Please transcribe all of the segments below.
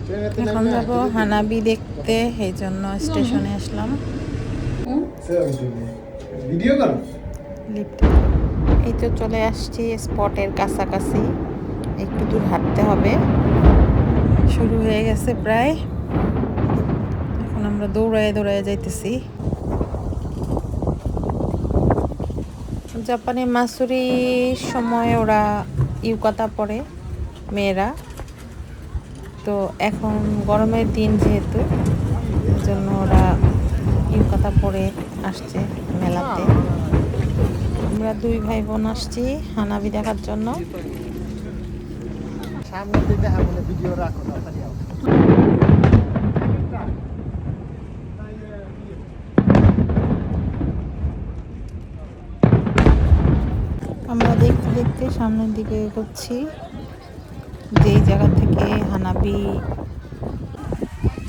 এখন যাবো হানাবি দেখতে, এই জন্য স্টেশনে আসলাম। ভিডিও করো। এই তো চলে আসছি স্পটের কাছাকাছি, একটু দূর হাঁটতে হবে। শুরু হয়ে গেছে প্রায়, এখন আমরা দৌড়ায় দৌড়ায় যাইতেছি। জাপানে মাসুরির সময় ওরা ইউকাতা পরে মেয়েরা, তো এখন গরমের দিন যেহেতু এই জন্য ওরা ইউকাতা পরে আসছে মেলাতে। আমরা দুই ভাই বোন আসছি হানাবি দেখার জন্য। সামনে থেকে আমরা ভিডিও রাখো না খালি আমরা দেখতে দেখতে সামনের দিকে এগোচ্ছি, যেই জায়গা থেকে হানাবি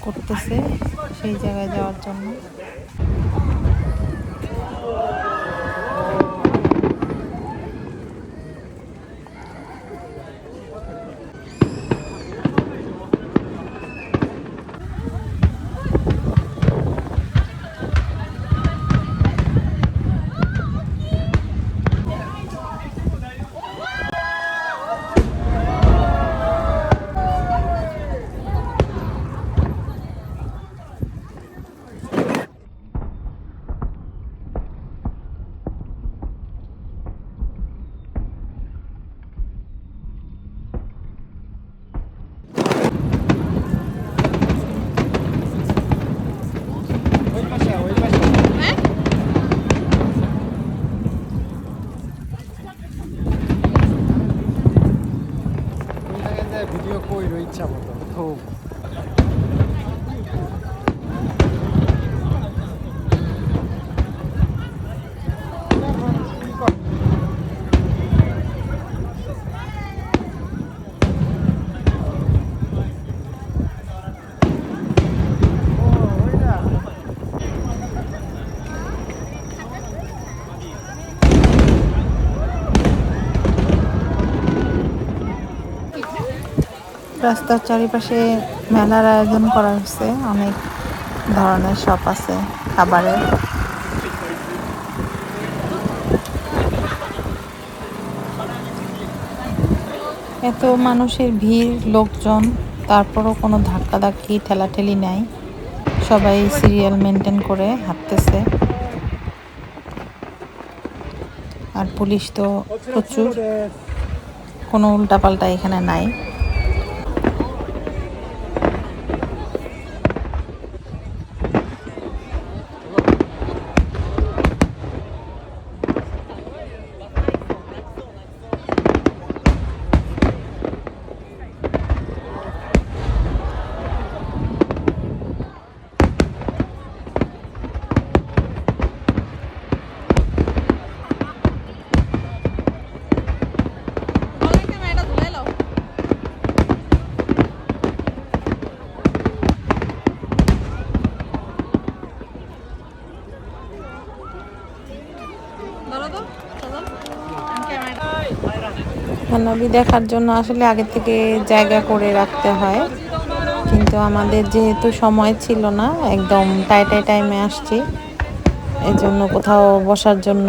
করতেছে সেই জায়গায় যাওয়ার জন্য। ভিডিও কইরো ইচ্ছা মতো খুব। রাস্তার চারিপাশে মেলার আয়োজন করা হয়েছে, অনেক ধরনের শপ আছে খাবারের। এত মানুষের ভিড়, লোকজন, তারপরও কোনো ধাক্কাধাক্কি ঠেলাঠেলি নাই, সবাই সিরিয়াল মেনটেন করে হাঁটতেছে। আর পুলিশ তো প্রচুর, কোনো উল্টাপাল্টা এখানে নাই। হানাবি দেখার জন্য আসলে আগে থেকে জায়গা করে রাখতে হয়, কিন্তু আমাদের যেহেতু সময় ছিল না, একদম টাইমে আসছি, এই জন্য কোথাও বসার জন্য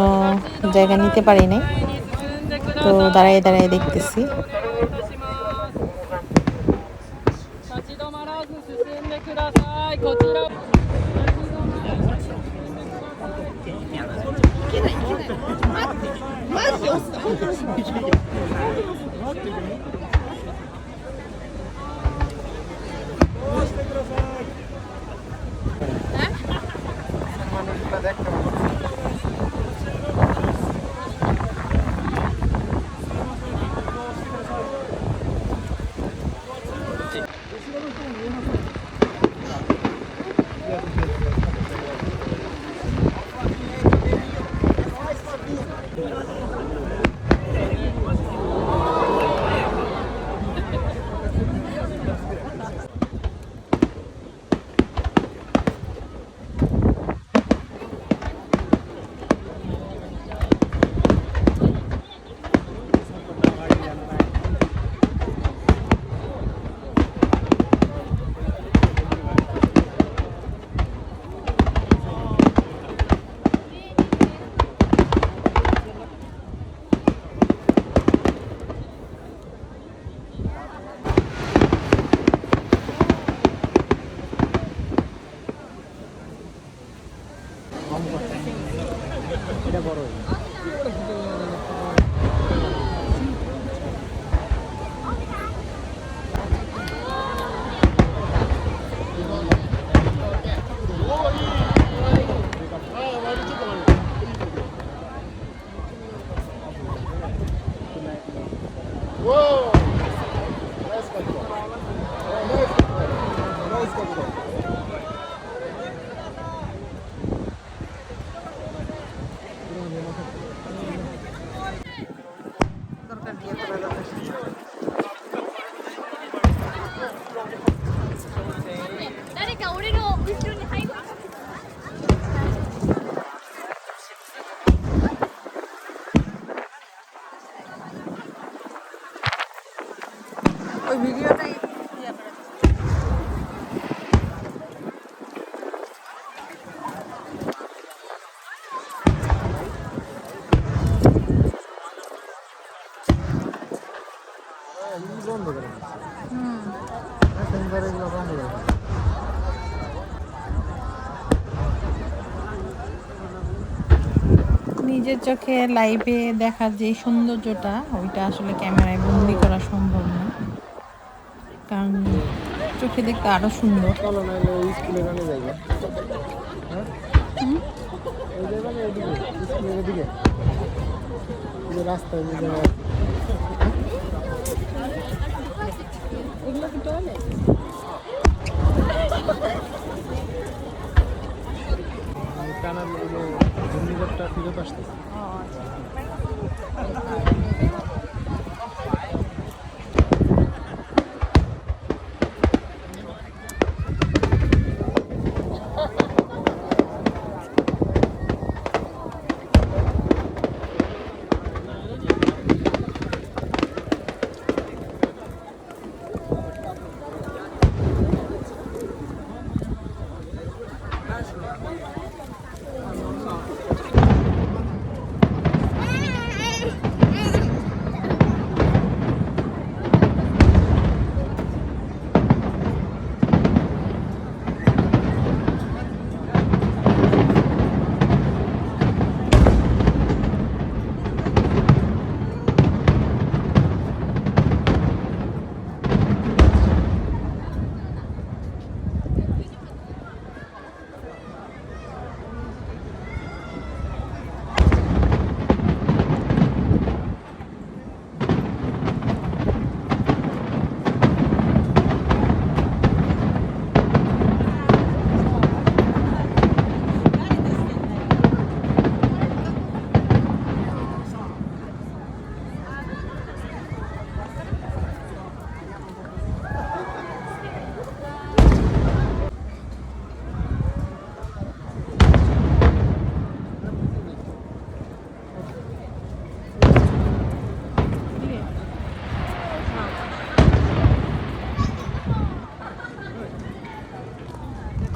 জায়গা নিতে পারি নাই, তো দাঁড়ায় দাঁড়ায় দেখতেছি। ওই ভিডিওটাই বন্ধ করে সেন্সার এগুলো বন্ধ করে নিজের চোখে লাইভে দেখার যে সৌন্দর্যটা ওইটা আসলে ক্যামেরায় বন্দি করা সম্ভব না, কারণ চোখে দেখতে আরো সুন্দর। চলো না এলে স্কুলে গানে যাইবে হ্যাঁ ওই যাইবে না এদিকে স্কুলের এদিকে যে রাস্তায় যে এগুলো কি টয়লেট কানার ঘূর্ণিঝড়টা ফিরত আসতেছে।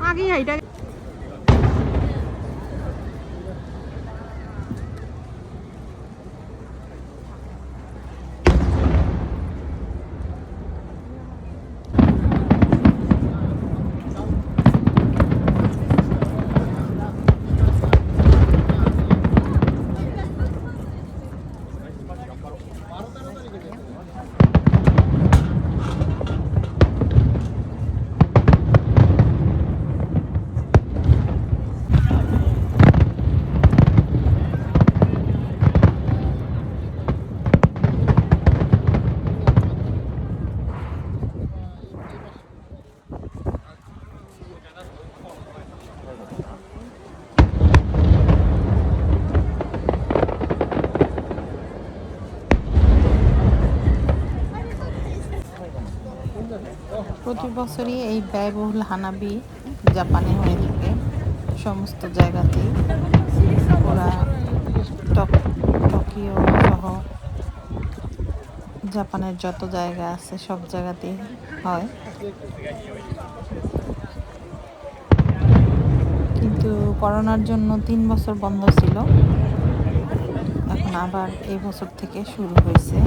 আগে হাইটা প্রতি বছরই এই ব্যয়বহুল হানাবি জাপানে হয়ে থাকে সমস্ত জায়গাতেই। ওরা টোকিও সহ জাপানের যত জায়গা আছে সব জায়গাতেই হয়, কিন্তু করোনার জন্য 3 বছর বন্ধ ছিল, এখন আবার এই বছর থেকে শুরু হয়েছে।